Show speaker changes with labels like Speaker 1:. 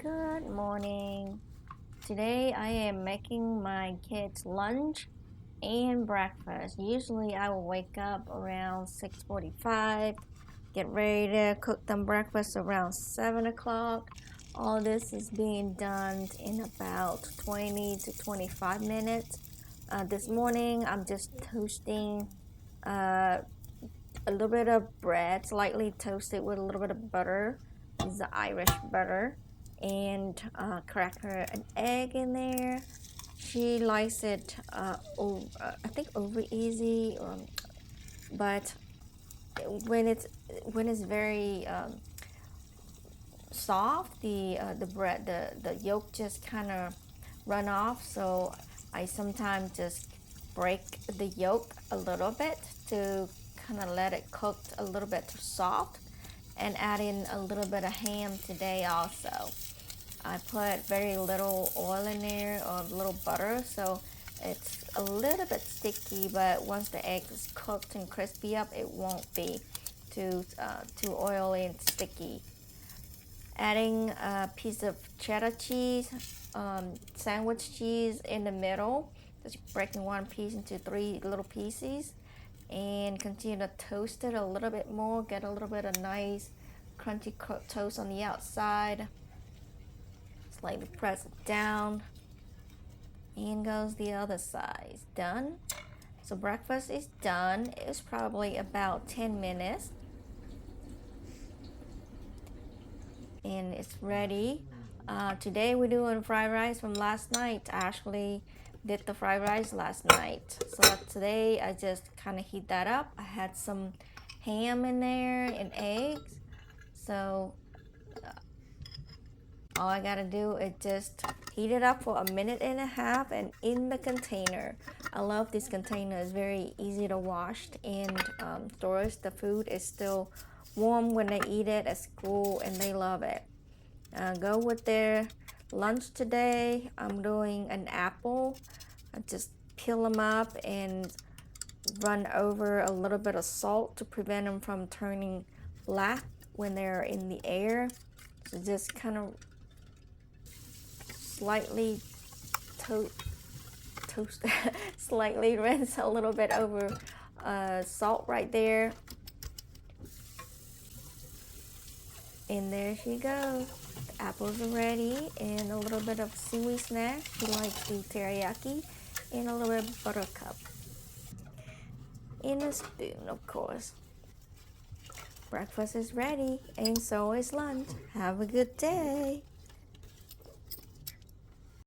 Speaker 1: Good morning. Today I am making my kids lunch and breakfast. Usually I will wake up around 6:45, get ready to cook them breakfast around 7 o'clock. All this is being done in about 20 to 25 minutes. This morning I'm just toasting uh, a little bit of bread, slightly toasted with a little bit of butter. This is the Irish butter, and cracker, an egg in there. She likes it, I think over easy, but when it's when it's very soft, the bread, the yolk just kind of run off. So I sometimes just break the yolk a little bit to kind of let it cook a little bit soft, and add in a little bit of ham today also. I put very little oil in there or a little butter, so it's a little bit sticky, but once the egg is cooked and crispy up, it won't be too oily and sticky. Adding a piece of cheddar cheese, sandwich cheese in the middle, just breaking one piece into 3 little pieces, and continue to toast it a little bit more. Get a little bit of nice crunchy toast on the outside. Slightly press it down, and goes the other side. Done. So breakfast is done. It's probably about 10 minutes, and it's ready. Today we're doing fried rice from last night. I actually did the fried rice last night. So today I just kind of heat that up. I had some ham in there and eggs. So all I gotta do is just heat it up for 1.5 minutes and in the container. I love this container. It's very easy to wash and storage. The food is still warm when they eat it at school, and they love it. Go with their lunch today. I'm doing an apple. I just peel them up and run over a little bit of salt to prevent them from turning black when they're in the air. So just kind of slightly toast slightly rinse a little bit over salt right there, and there she goes. The apples are ready, and a little bit of seaweed snack. She likes the teriyaki, and a little bit of buttercup in a spoon, of course. Breakfast is ready, and so is lunch. Have a good day.